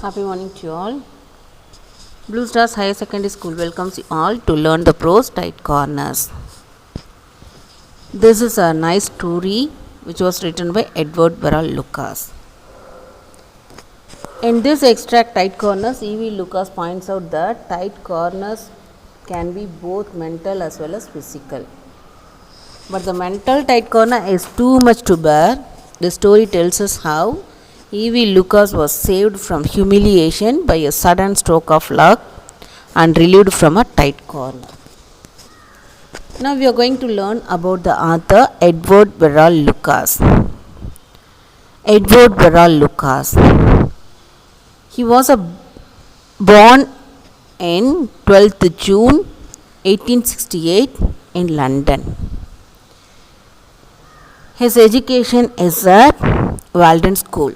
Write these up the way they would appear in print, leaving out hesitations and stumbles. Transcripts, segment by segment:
Happy morning to you all. Blue Stars Higher Secondary School welcomes you all to learn the prose tight corners. This is a nice story which was written by Edward Verall Lucas. In this extract tight corners, E.V. Lucas points out that tight corners can be both mental as well as physical. But the mental tight corner is too much to bear. The story tells us how E.V. Lucas was saved from humiliation by a sudden stroke of luck and relieved from a tight corner. Now we are going to learn about the author Edward Verall Lucas. Edward Verall Lucas. He was born in 12th June 1868 in London. His education is at Walden School.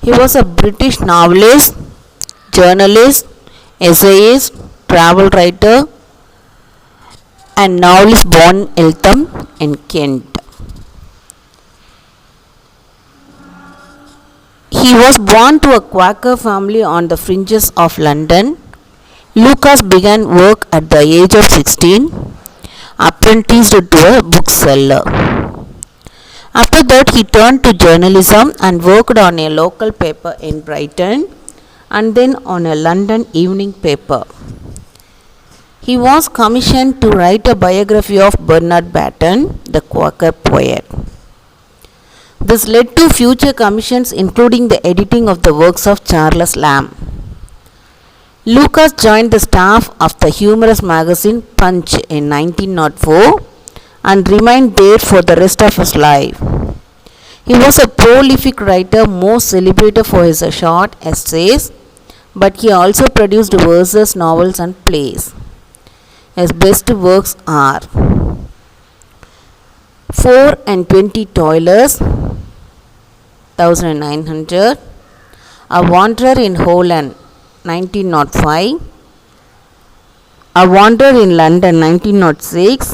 He was a British novelist, journalist, essayist, travel writer and novelist born in Eltham in Kent. He was born to a Quaker family on the fringes of London. Lucas began work at the age of 16, apprenticed to a bookseller. After that, he turned to journalism and worked on a local paper in Brighton and then on a London evening paper. He was commissioned to write a biography of Bernard Batten, the Quaker poet. This led to future commissions, including the editing of the works of Charles Lamb. Lucas joined the staff of the humorous magazine Punch in 1904 and remained there for the rest of his life. He was a prolific writer, most celebrated for his short essays, but he also produced verses, novels and plays. His best works are 4 and 20 Toilers, 1900, A Wanderer in Holland, 1905, A Wanderer in London, 1906,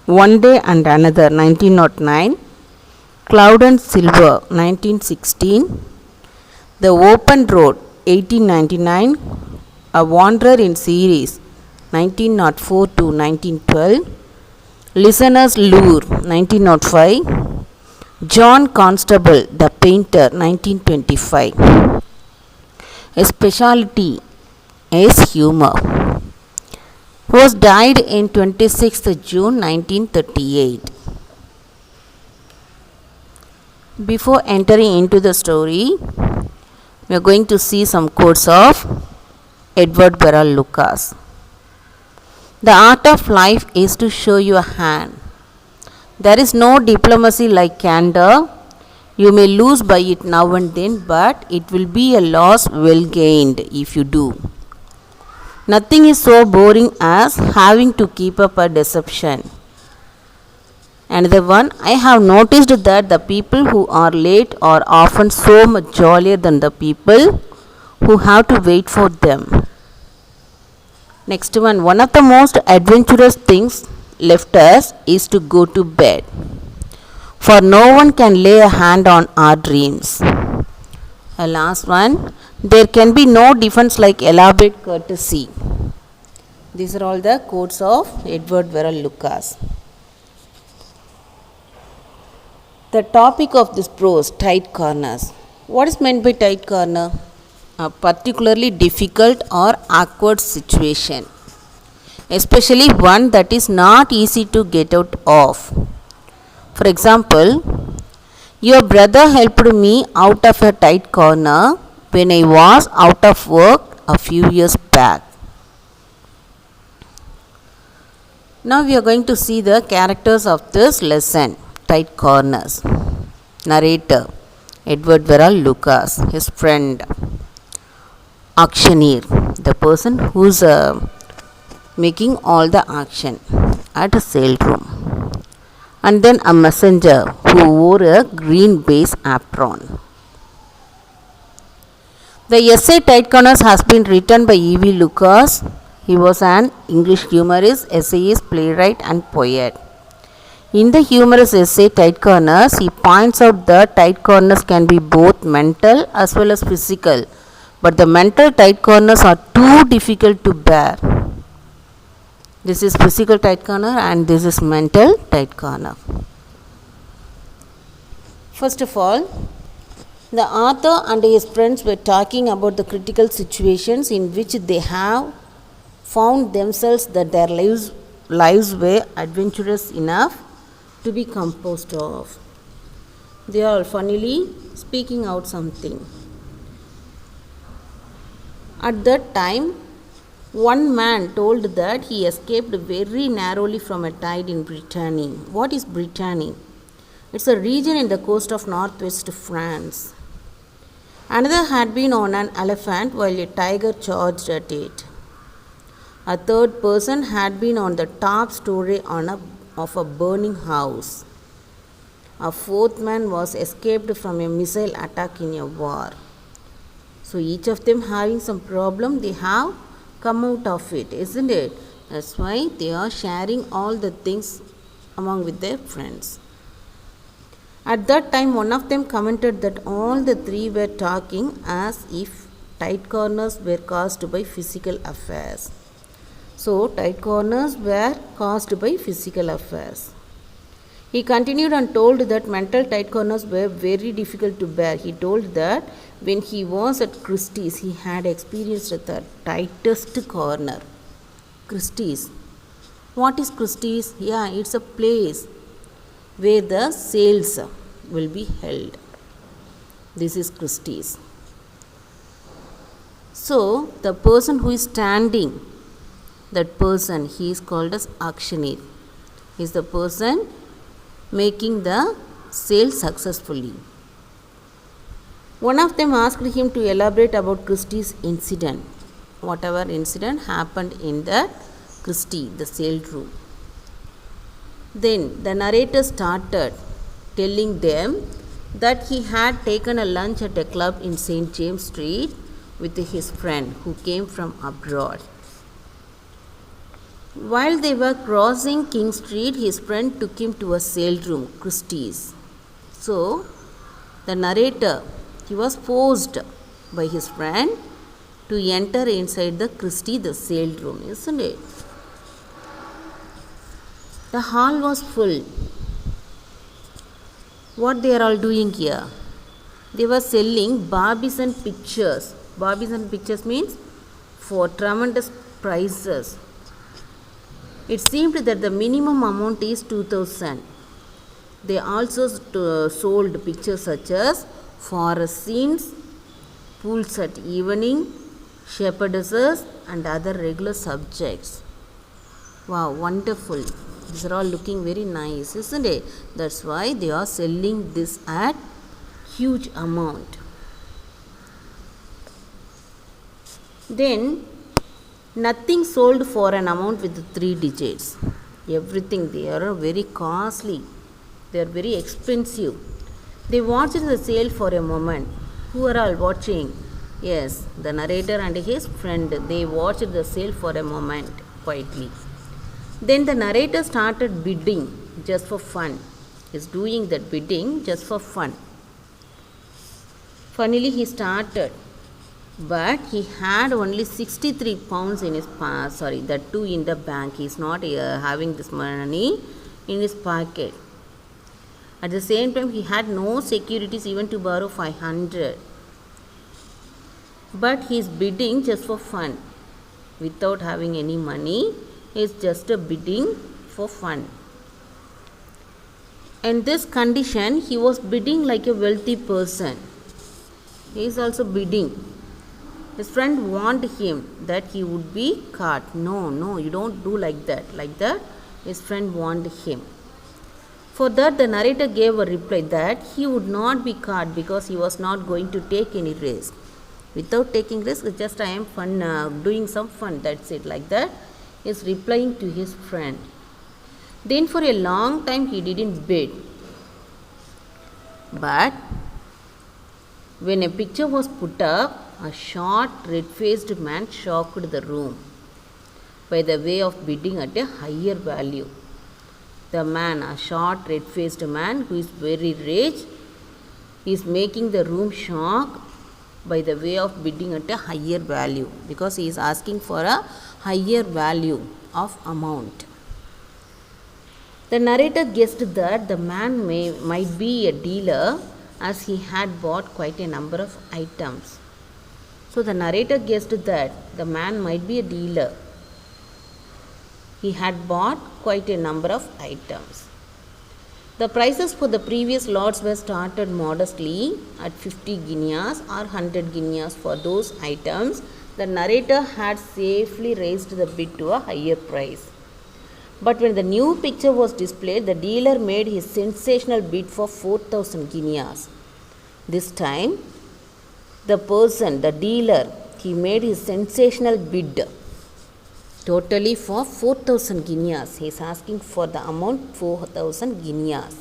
One Day and Another, 1909, Cloud and Silver, 1916, The Open Road, 1899, A Wanderer in Series, 1904 to 1912, Listener's Lure, 1905, John Constable, The Painter, 1925. His specialty is humor. He was died in 26th June 1938. Before entering into the story, we are going to see some quotes of Edward Verall Lucas. The art of life is to show your hand. There is no diplomacy like candor. You may lose by it now and then, but it will be a loss well gained if you do. Nothing is so boring as having to keep up a deception. Another one, I have noticed that the people who are late are often so much jollier than the people who have to wait for them. Next one of the most adventurous things left us is to go to bed, for no one can lay a hand on our dreams. The last one, there can be no defense like elaborate courtesy. These are all the quotes of Edward Verall Lucas. The topic of this prose, tight corners. What is meant by tight corner? A particularly difficult or awkward situation, especially one that is not easy to get out of. For example, your brother helped me out of a tight corner when I was out of work a few years back. Now we are going to see the characters of this lesson, tight corners. Narrator, Edward Verall Lucas, his friend. Auctioneer, the person who is making all the auction at a sale room. And then a messenger who wore a green base apron. The essay Tight Corners has been written by E.V. Lucas. He was an English humorist, essayist, playwright and poet. In the humorous essay Tight Corners, he points out that tight corners can be both mental as well as physical, but the mental tight corners are too difficult to bear. This is physical tight corner and this is mental tight corner. First of all, the author and his friends were talking about the critical situations in which they have found themselves that their lives were adventurous enough to be composed of. They are funnily speaking out something. At that time, one man told that he escaped very narrowly from a tide in Brittany. What is Brittany? It's a region in the coast of northwest France. Another had been on an elephant while a tiger charged at it. A third person had been on the top story of a burning house. A fourth man was escaped from a missile attack in a war. So each of them having some problem, they have come out of it, isn't it? That's why they are sharing all the things among with their friends. At that time, one of them commented that all the three were talking as if tight corners were caused by physical affairs. So, tight corners were caused by physical affairs. He continued and told that mental tight corners were very difficult to bear. He told that when he was at Christie's, he had experienced the tightest corner. Christie's. What is Christie's? Yeah, it's a place where the sales will be held. This is Christie's. So, the person who is standing, that person, he is called as auctioneer. He is the person making the sale successfully. One of them asked him to elaborate about Christie's incident. Whatever incident happened in the Christie, the sale room. Then the narrator started telling them that he had taken a lunch at a club in St. James Street with his friend who came from abroad. While they were crossing King Street, his friend took him to a sale room, Christie's. So, the narrator, he was forced by his friend to enter inside the Christie, the sale room, isn't it? The hall was full. What they are all doing here? They were selling Barbies and pictures. Barbies and pictures means for tremendous prices. It seemed that the minimum amount is 2,000. They also sold pictures such as forest scenes, pools at evening, shepherdesses and other regular subjects. Wow, wonderful. These are all looking very nice, isn't it? That's why they are selling this at huge amount. Then nothing sold for an amount with 3 digits. Everything, they are very costly. They are very expensive. They watched the sale for a moment. Who are all watching? Yes, the narrator and his friend. They watched the sale for a moment quietly. Then the narrator started bidding just for fun. He's doing that bidding just for fun. Finally, he started. But he had only 63 pounds in his that too in the bank. He is not having this money in his pocket. At the same time, he had no securities even to borrow 500. But he is bidding just for fun. Without having any money, he is just a bidding for fun. In this condition, he was bidding like a wealthy person. He is also bidding. His friend warned him that he would be caught. No, you don't do like that. Like that, his friend warned him. For that, the narrator gave a reply that he would not be caught because he was not going to take any risk. Without taking risk, just I am doing some fun. That's it. Like that, he is replying to his friend. Then for a long time, he didn't bid. But when a picture was put up, a short, red-faced man shocked the room by the way of bidding at a higher value. the man, a short red-faced man who is very rich, is making the room shock by the way of bidding at a higher value, because he is asking for a higher value of amount. The narrator guessed that the man might be a dealer, as he had bought quite a number of items. So the narrator guessed that the man might be a dealer. He had bought quite a number of items. The prices for the previous lots were started modestly at 50 guineas or 100 guineas for those items. The narrator had safely raised the bid to a higher price. But when the new picture was displayed, the dealer made his sensational bid for 4,000 guineas. This time, the dealer, he made his sensational bid totally for 4,000 guineas. He is asking for the amount 4,000 guineas.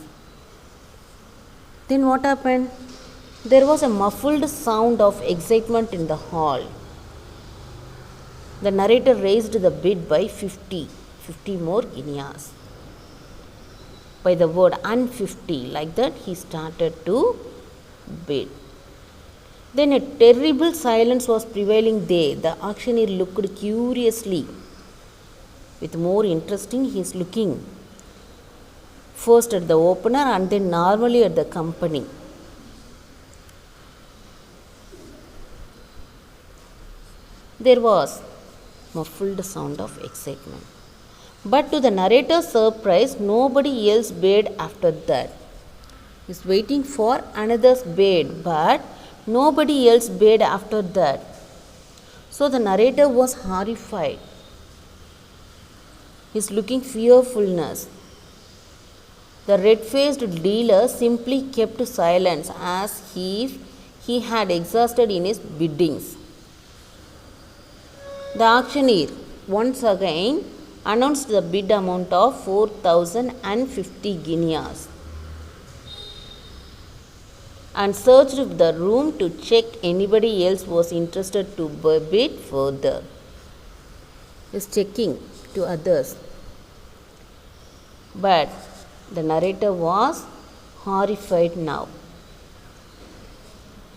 Then what happened? There was a muffled sound of excitement in the hall. The narrator raised the bid by 50 more guineas. By the word "150," like that, he started to bid. Then a terrible silence was prevailing there. The auctioneer looked curiously. With more interesting, he is looking first at the opener and then normally at the company. There was muffled sound of excitement. But to the narrator's surprise, nobody else bid after that. He is waiting for another's bid, but nobody else bid after that. So the narrator was horrified. He is looking fearfulness. The red-faced dealer simply kept silence, as if he had exhausted in his biddings. The auctioneer once again announced the bid amount of 4,050 guineas and searched the room to check anybody else was interested to bid further. He is checking to others. But the narrator was horrified now.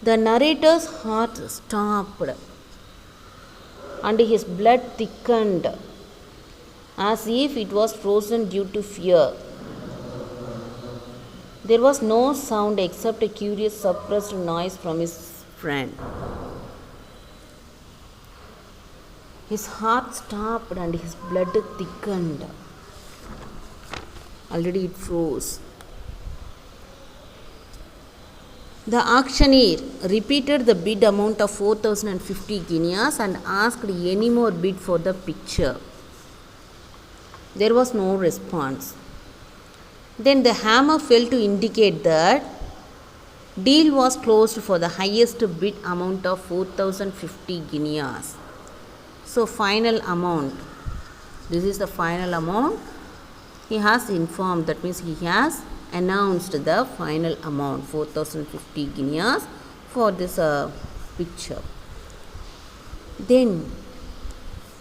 The narrator's heart stopped and his blood thickened, as if it was frozen due to fear. There was no sound except a curious suppressed noise from his friend. His heart stopped and his blood thickened. Already it froze. The auctioneer repeated the bid amount of 4,050 guineas and asked any more bid for the picture. There was no response. Then the hammer fell to indicate that deal was closed for the highest bid amount of 4,050 guineas. So final amount. This is the final amount. He has informed, that means he has announced the final amount, 4,050 guineas for this picture. Then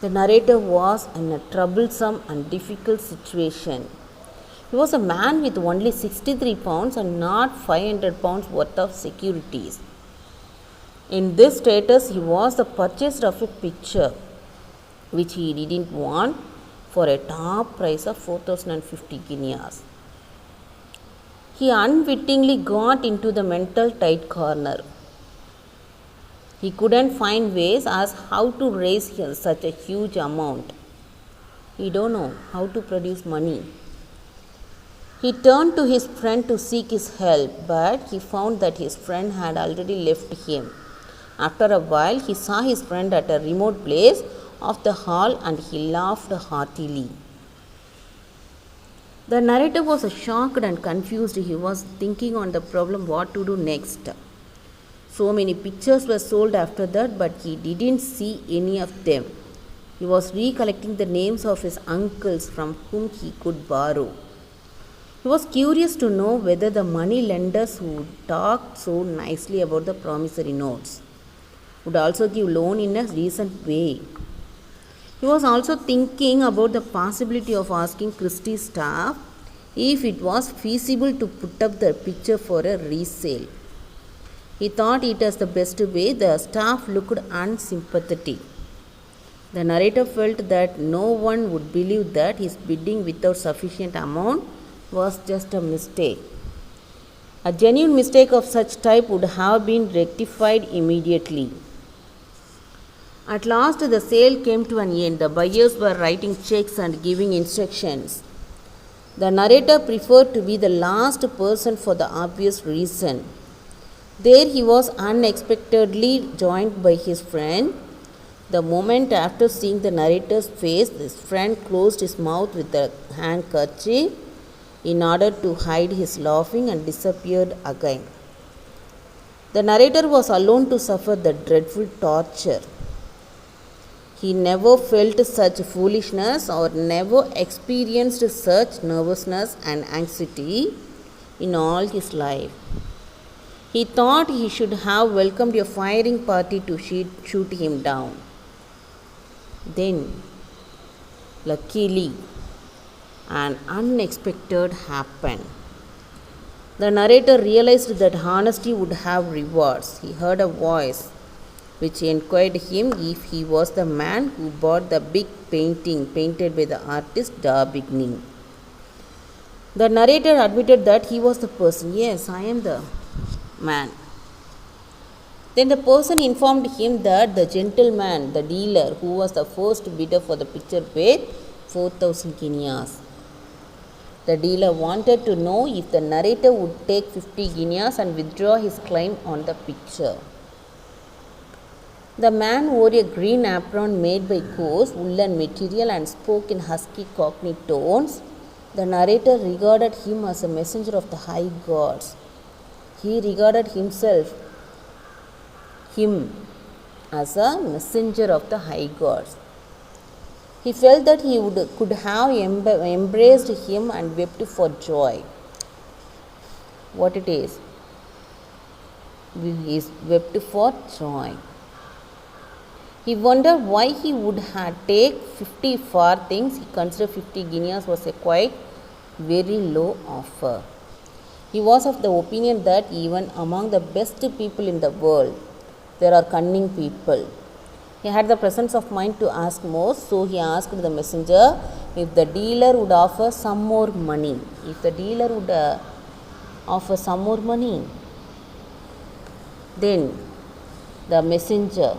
the narrator was in a troublesome and difficult situation. He was a man with only 63 pounds and not 500 pounds worth of securities. In this status, he was the purchaser of a picture which he didn't want for a top price of 4,050 guineas. He unwittingly got into the mental tight corner. He couldn't find ways as how to raise such a huge amount. He don't know how to produce money. He turned to his friend to seek his help, but he found that his friend had already left him. After a while, he saw his friend at a remote place of the hall and he laughed heartily. The narrator was shocked and confused. He was thinking on the problem what to do next. So many pictures were sold after that, but he didn't see any of them. He was recollecting the names of his uncles from whom he could borrow. He was curious to know whether the money lenders who talked so nicely about the promissory notes would also give loan in a decent way. He was also thinking about the possibility of asking Christie's staff if it was feasible to put up the picture for a resale. He thought it as the best way. The staff looked unsympathetic. The narrator felt that no one would believe that his bidding without sufficient amount was just a mistake. A genuine mistake of such type would have been rectified immediately. At last the sale came to an end. The buyers were writing checks and giving instructions. The narrator preferred to be the last person for the obvious reason. There he was unexpectedly joined by his friend. The moment after seeing the narrator's face, his friend closed his mouth with a handkerchief in order to hide his laughing and disappeared again. The narrator was alone to suffer the dreadful torture. He never felt such foolishness or never experienced such nervousness and anxiety in all his life. He thought he should have welcomed a firing party to shoot him down. Then, luckily, an unexpected happened. The narrator realized that honesty would have rewards. He heard a voice which inquired him if he was the man who bought the big painting painted by the artist D'Aubigny. The narrator admitted that he was the person. Yes, I am the man. Then the person informed him that the gentleman, the dealer, who was the first bidder for the picture, paid 4,000 guineas. The dealer wanted to know if the narrator would take 50 guineas and withdraw his claim on the picture. The man wore a green apron made by coarse woolen material and spoke in husky cockney tones. The narrator regarded him as a messenger of the high gods. He regarded him as a messenger of the high gods. He felt that he could have embraced him and wept for joy. What it is? He wept for joy. He wondered why he would have take 50 farthings. He considered 50 guineas was a quite very low offer. He was of the opinion that even among the best people in the world, there are cunning people. He had the presence of mind to ask more, so he asked the messenger if the dealer would offer some more money. If the dealer would offer some more money, then the messenger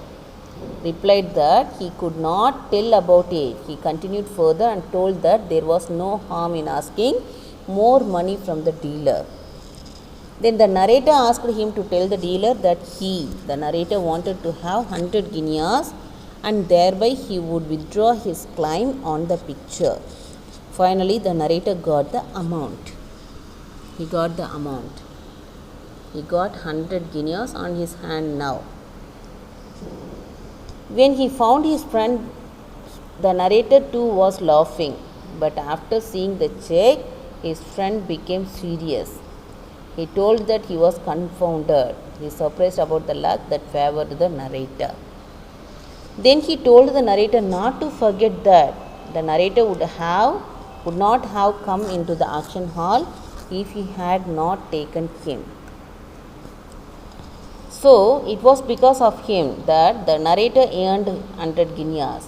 replied that he could not tell about it. He continued further and told that there was no harm in asking more money from the dealer. Then the narrator asked him to tell the dealer that the narrator wanted to have 100 guineas and thereby he would withdraw his claim on the picture. Finally, the narrator got the amount. He got 100 guineas on his hand now. When he found his friend, the narrator too was laughing, but after seeing the check, his friend became serious. He told that he was confounded. He was surprised about the luck that favored the narrator. Then he told the narrator not to forget that the narrator would not have come into the auction hall if he had not taken him. So it was because of him that the narrator earned 100 guineas.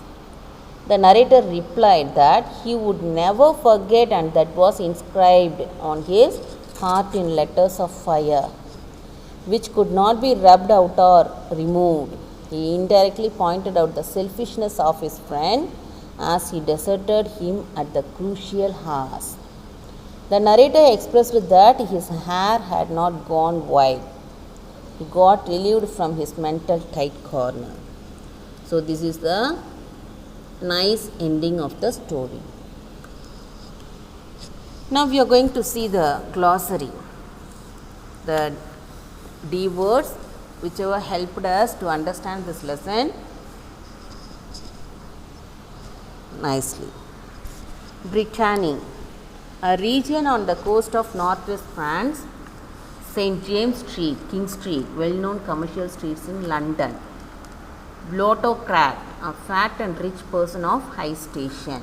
The narrator replied that he would never forget, and that was inscribed on his heart in letters of fire, which could not be rubbed out or removed. He indirectly pointed out the selfishness of his friend as he deserted him at the crucial hours. The narrator expressed that his hair had not gone white. He got relieved from his mental tight corner. So this is the nice ending of the story. Now we are going to see the glossary, the D words whichever helped us to understand this lesson nicely. Brittany, a region on the coast of northwest France. St. James Street, King Street, well-known commercial streets in London. Bloatocrat, a fat and rich person of high station.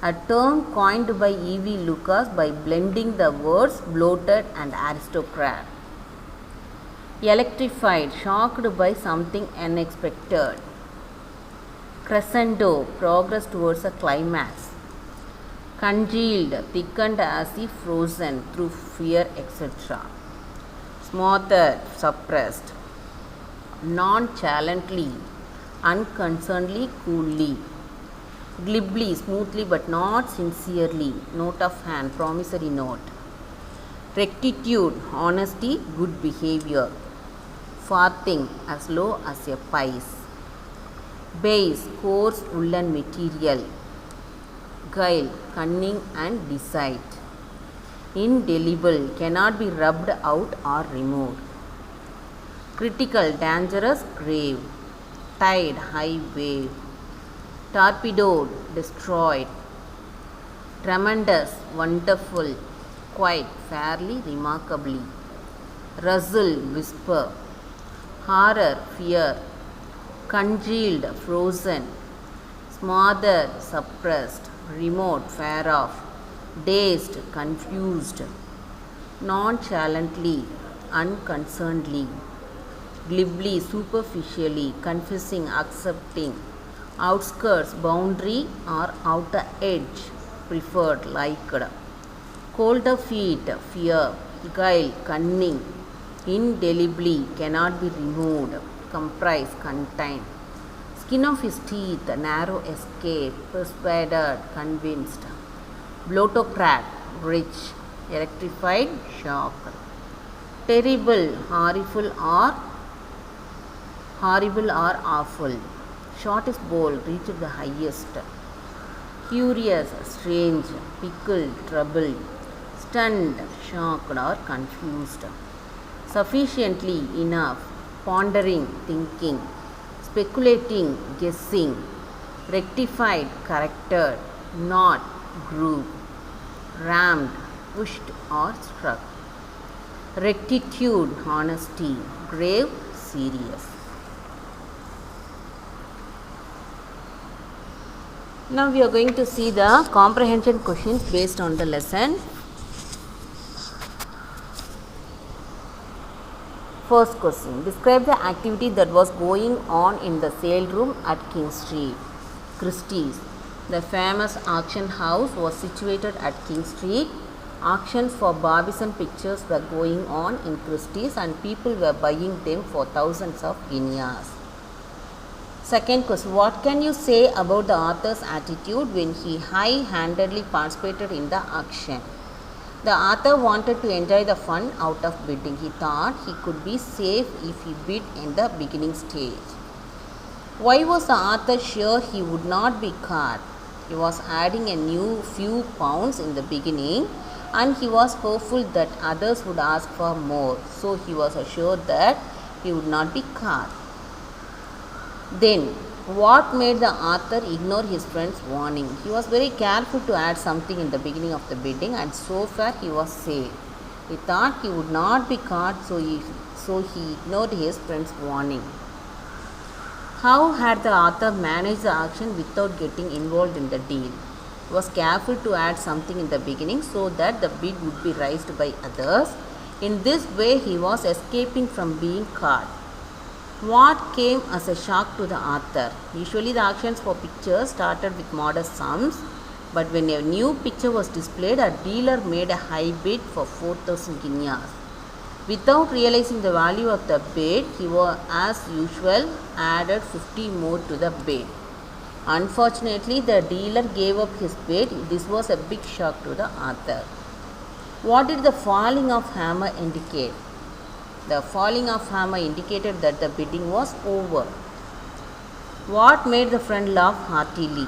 a term coined by E.V. Lucas by blending the words bloated and aristocrat. Electrified, shocked by something unexpected. Crescendo, progress towards a climax. Congealed, thickened as if frozen through fear, etc. Smothered, suppressed. Nonchalantly, unconcernedly, coolly. Glibly, smoothly but not sincerely. Note of hand, promissory note. Rectitude, honesty, good behavior. Farthing, as low as a pice. Base, coarse woolen material. Guile, cunning and deceit. Indelible, cannot be rubbed out or removed. Critical, dangerous, grave. Tide, high wave. Torpedoed, destroyed. Tremendous, wonderful. Quite, fairly, remarkably. Rustle, whisper. Horror, fear. Congealed, frozen. Smothered, suppressed. Remote, far off. Dazed, confused. Nonchalantly, unconcernedly. Glibly, superficially, confessing, accepting. Outskirts, boundary or outer edge, preferred, liked. Colder feet, fear. Guile, cunning. Indelibly, cannot be removed. Comprise, contain. Skin of his teeth, narrow escape. Persuaded, convinced. Bloatocrat, rich. Electrified, shocked. Terrible, horrible or awful. Shortest bowl, reached the highest. Curious, strange. Pickled, troubled. Stunned, shocked or confused. Sufficiently, enough. Pondering, thinking. Speculating, guessing. Rectified, corrected. Not, group. Rammed, pushed or struck. Rectitude, honesty. Grave, serious. Now we are going to see the comprehension questions based on the lesson. First question. Describe the activity that was going on in the sale room at King Street. Christie's. The famous auction house was situated at King Street. Auctions for Barbizon pictures were going on in Christie's and people were buying them for thousands of guineas. Second question. What can you say about the author's attitude when he high-handedly participated in the auction? The author wanted to enjoy the fun out of bidding. He thought he could be safe if he bid in the beginning stage. Why was the author sure he would not be caught? He was adding a new few pounds in the beginning and he was hopeful that others would ask for more. So he was assured that he would not be caught. Then, what made the author ignore his friend's warning? He was very careful to add something in the beginning of the bidding and so far he was safe. He thought he would not be caught, so he ignored his friend's warning. How had the author managed the auction without getting involved in the deal? He was careful to add something in the beginning so that the bid would be raised by others. In this way, he was escaping from being caught. What came as a shock to the author? Usually the auctions for pictures started with modest sums, but when a new picture was displayed, a dealer made a high bid for 4,000 guineas. Without realizing the value of the bid, he was, as usual, added 50 more to the bid. Unfortunately, the dealer gave up his bid. This was a big shock to the author. What did the falling of hammer indicate? The falling of hammer indicated that the bidding was over. What made the friend laugh heartily?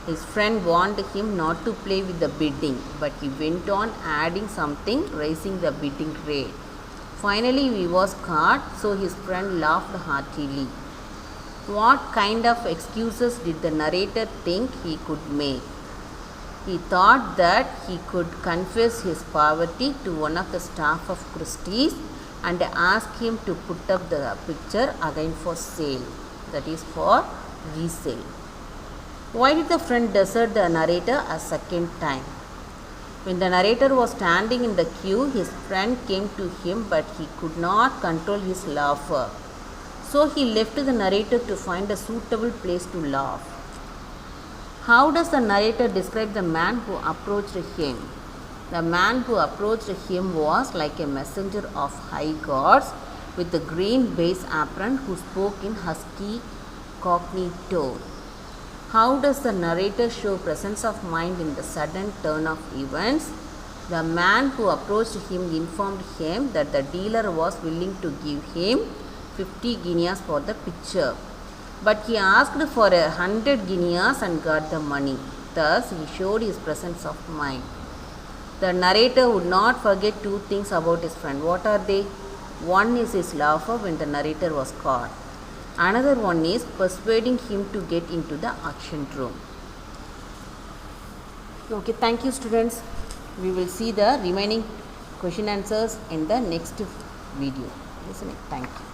His friend warned him not to play with the bidding, but he went on adding something, raising the bidding rate. Finally, he was caught, so his friend laughed heartily. What kind of excuses did the narrator think he could make? He thought that he could confess his poverty to one of the staff of Christie's and ask him to put up the picture again for sale, that is for resale. Why did the friend desert the narrator a second time? When the narrator was standing in the queue, his friend came to him, but he could not control his laughter. So he left the narrator to find a suitable place to laugh. How does the narrator describe the man who approached him? The man who approached him was like a messenger of high gods with a green baize apron who spoke in husky cockney tone. How does the narrator show presence of mind in the sudden turn of events? The man who approached him informed him that the dealer was willing to give him 50 guineas for the picture, but he asked for 100 guineas and got the money. Thus, he showed his presence of mind. The narrator would not forget two things about his friend. What are they? One is his laughter when the narrator was caught. Another one is persuading him to get into the auction room. Okay, thank you students. We will see the remaining question answers in the next video. Thank you.